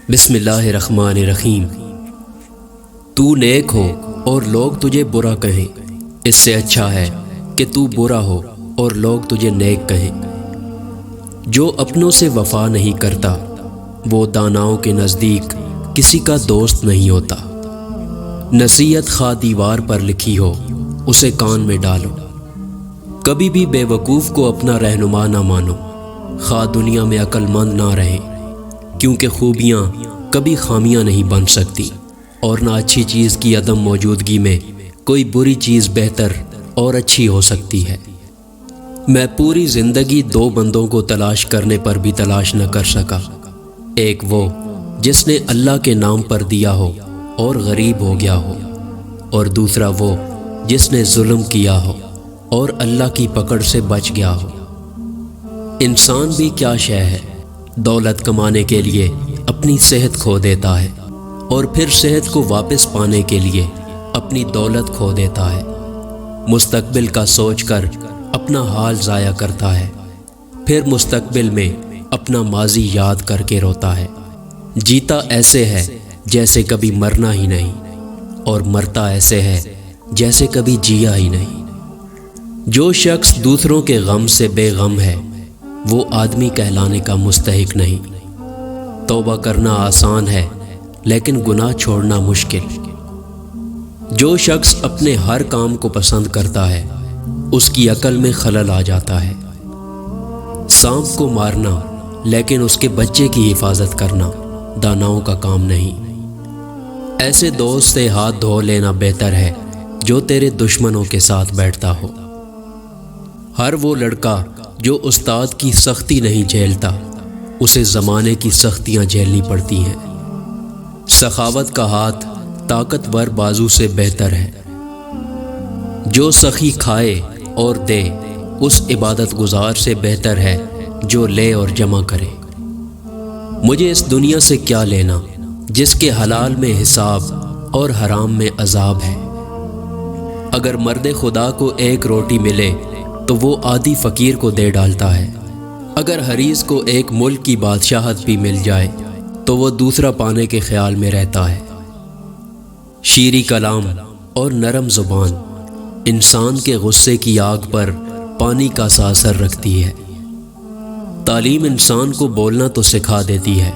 بسم اللہ الرحمن الرحیم۔ تو نیک ہو اور لوگ تجھے برا کہیں، اس سے اچھا ہے کہ تو برا ہو اور لوگ تجھے نیک کہیں۔ جو اپنوں سے وفا نہیں کرتا وہ داناؤں کے نزدیک کسی کا دوست نہیں ہوتا۔ نصیحت خواہ دیوار پر لکھی ہو اسے کان میں ڈالو۔ کبھی بھی بے وقوف کو اپنا رہنما نہ مانو، خواہ دنیا میں عقل مند نہ رہیں، کیونکہ خوبیاں کبھی خامیاں نہیں بن سکتی، اور نہ اچھی چیز کی عدم موجودگی میں کوئی بری چیز بہتر اور اچھی ہو سکتی ہے۔ میں پوری زندگی دو بندوں کو تلاش کرنے پر بھی تلاش نہ کر سکا، ایک وہ جس نے اللہ کے نام پر دیا ہو اور غریب ہو گیا ہو، اور دوسرا وہ جس نے ظلم کیا ہو اور اللہ کی پکڑ سے بچ گیا ہو۔ انسان بھی کیا شے ہے، دولت کمانے کے لیے اپنی صحت کھو دیتا ہے، اور پھر صحت کو واپس پانے کے لیے اپنی دولت کھو دیتا ہے۔ مستقبل کا سوچ کر اپنا حال ضائع کرتا ہے، پھر مستقبل میں اپنا ماضی یاد کر کے روتا ہے۔ جیتا ایسے ہے جیسے کبھی مرنا ہی نہیں، اور مرتا ایسے ہے جیسے کبھی جیا ہی نہیں۔ جو شخص دوسروں کے غم سے بے غم ہے وہ آدمی کہلانے کا مستحق نہیں۔ توبہ کرنا آسان ہے لیکن گناہ چھوڑنا مشکل۔ جو شخص اپنے ہر کام کو پسند کرتا ہے اس کی عقل میں خلل آ جاتا ہے۔ سانپ کو مارنا لیکن اس کے بچے کی حفاظت کرنا داناؤں کا کام نہیں۔ ایسے دوست سے ہاتھ دھو لینا بہتر ہے جو تیرے دشمنوں کے ساتھ بیٹھتا ہو۔ ہر وہ لڑکا جو استاد کی سختی نہیں جھیلتا اسے زمانے کی سختیاں جھیلنی پڑتی ہیں۔ سخاوت کا ہاتھ طاقتور بازو سے بہتر ہے۔ جو سخی کھائے اور دے اس عبادت گزار سے بہتر ہے جو لے اور جمع کرے۔ مجھے اس دنیا سے کیا لینا جس کے حلال میں حساب اور حرام میں عذاب ہے۔ اگر مرد خدا کو ایک روٹی ملے تو وہ آدھی فقیر کو دے ڈالتا ہے۔ اگر حریص کو ایک ملک کی بادشاہت بھی مل جائے تو وہ دوسرا پانے کے خیال میں رہتا ہے۔ شیریں کلام اور نرم زبان انسان کے غصے کی آگ پر پانی کا سا اثر رکھتی ہے۔ تعلیم انسان کو بولنا تو سکھا دیتی ہے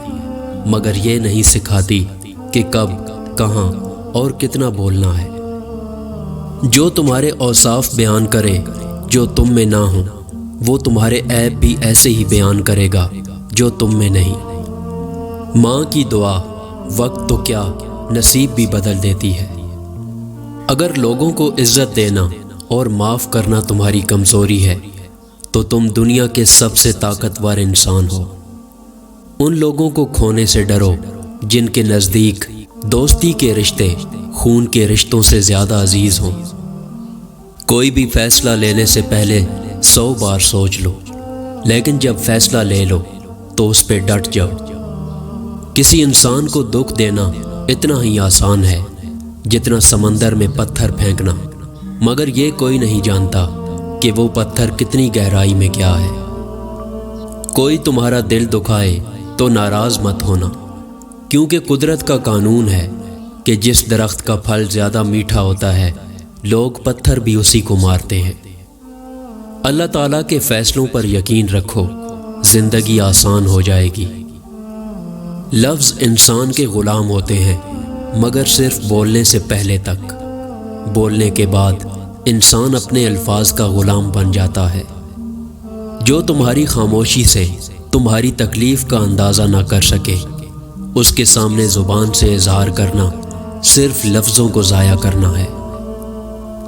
مگر یہ نہیں سکھاتی کہ کب، کہاں اور کتنا بولنا ہے۔ جو تمہارے اوصاف بیان کرے جو تم میں نہ ہوں وہ تمہارے عیب بھی ایسے ہی بیان کرے گا جو تم میں نہیں۔ ماں کی دعا وقت تو کیا نصیب بھی بدل دیتی ہے۔ اگر لوگوں کو عزت دینا اور معاف کرنا تمہاری کمزوری ہے تو تم دنیا کے سب سے طاقتور انسان ہو۔ ان لوگوں کو کھونے سے ڈرو جن کے نزدیک دوستی کے رشتے خون کے رشتوں سے زیادہ عزیز ہوں۔ کوئی بھی فیصلہ لینے سے پہلے 100 بار سوچ لو، لیکن جب فیصلہ لے لو تو اس پہ ڈٹ جاؤ۔ کسی انسان کو دکھ دینا اتنا ہی آسان ہے جتنا سمندر میں پتھر پھینکنا، مگر یہ کوئی نہیں جانتا کہ وہ پتھر کتنی گہرائی میں کیا ہے۔ کوئی تمہارا دل دکھائے تو ناراض مت ہونا، کیونکہ قدرت کا قانون ہے کہ جس درخت کا پھل زیادہ میٹھا ہوتا ہے لوگ پتھر بھی اسی کو مارتے ہیں۔ اللہ تعالیٰ کے فیصلوں پر یقین رکھو، زندگی آسان ہو جائے گی۔ لفظ انسان کے غلام ہوتے ہیں مگر صرف بولنے سے پہلے تک، بولنے کے بعد انسان اپنے الفاظ کا غلام بن جاتا ہے۔ جو تمہاری خاموشی سے تمہاری تکلیف کا اندازہ نہ کر سکے اس کے سامنے زبان سے اظہار کرنا صرف لفظوں کو ضائع کرنا ہے۔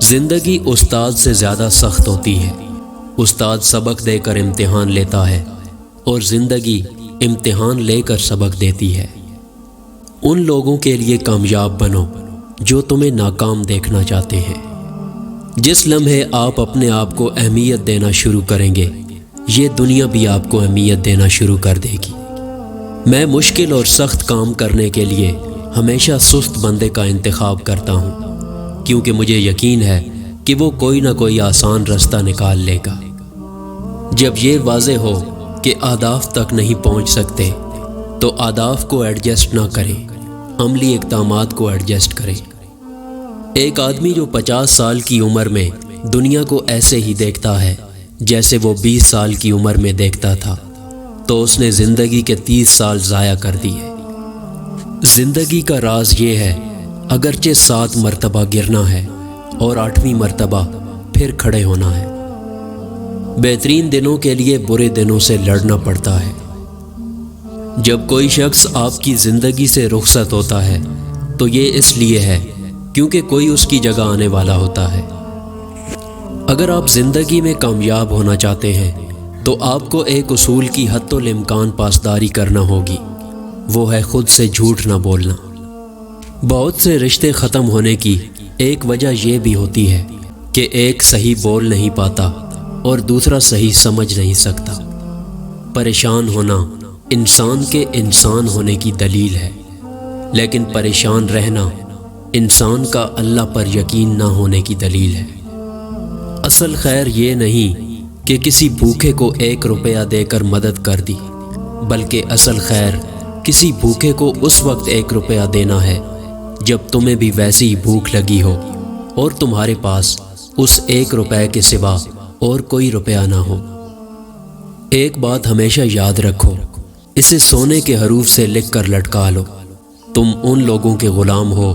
زندگی استاد سے زیادہ سخت ہوتی ہے۔ استاد سبق دے کر امتحان لیتا ہے اور زندگی امتحان لے کر سبق دیتی ہے۔ ان لوگوں کے لیے کامیاب بنو جو تمہیں ناکام دیکھنا چاہتے ہیں۔ جس لمحے آپ اپنے آپ کو اہمیت دینا شروع کریں گے یہ دنیا بھی آپ کو اہمیت دینا شروع کر دے گی۔ میں مشکل اور سخت کام کرنے کے لیے ہمیشہ سست بندے کا انتخاب کرتا ہوں، کیونکہ مجھے یقین ہے کہ وہ کوئی نہ کوئی آسان رستہ نکال لے گا۔ جب یہ واضح ہو کہ اہداف تک نہیں پہنچ سکتے تو اہداف کو ایڈجسٹ نہ کریں، عملی اقدامات کو ایڈجسٹ کریں۔ ایک آدمی جو 50 سال کی عمر میں دنیا کو ایسے ہی دیکھتا ہے جیسے وہ 20 سال کی عمر میں دیکھتا تھا، تو اس نے زندگی کے 30 سال ضائع کر دیے۔ زندگی کا راز یہ ہے، اگرچہ 7 مرتبہ گرنا ہے اور 8ویں مرتبہ پھر کھڑے ہونا ہے۔ بہترین دنوں کے لیے برے دنوں سے لڑنا پڑتا ہے۔ جب کوئی شخص آپ کی زندگی سے رخصت ہوتا ہے تو یہ اس لیے ہے کیونکہ کوئی اس کی جگہ آنے والا ہوتا ہے۔ اگر آپ زندگی میں کامیاب ہونا چاہتے ہیں تو آپ کو ایک اصول کی حتی الامکان پاسداری کرنا ہوگی، وہ ہے خود سے جھوٹ نہ بولنا۔ بہت سے رشتے ختم ہونے کی ایک وجہ یہ بھی ہوتی ہے کہ ایک صحیح بول نہیں پاتا اور دوسرا صحیح سمجھ نہیں سکتا۔ پریشان ہونا انسان کے انسان ہونے کی دلیل ہے، لیکن پریشان رہنا انسان کا اللہ پر یقین نہ ہونے کی دلیل ہے۔ اصل خیر یہ نہیں کہ کسی بھوکے کو 1 روپیہ دے کر مدد کر دی، بلکہ اصل خیر کسی بھوکے کو اس وقت 1 روپیہ دینا ہے جب تمہیں بھی ویسی ہی بھوک لگی ہو اور تمہارے پاس اس 1 روپے کے سوا اور کوئی روپیہ نہ ہو۔ ایک بات ہمیشہ یاد رکھو، اسے سونے کے حروف سے لکھ کر لٹکا لو، تم ان لوگوں کے غلام ہو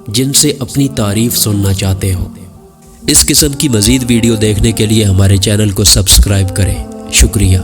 جن سے اپنی تعریف سننا چاہتے ہو۔ اس قسم کی مزید ویڈیو دیکھنے کے لیے ہمارے چینل کو سبسکرائب کریں۔ شکریہ۔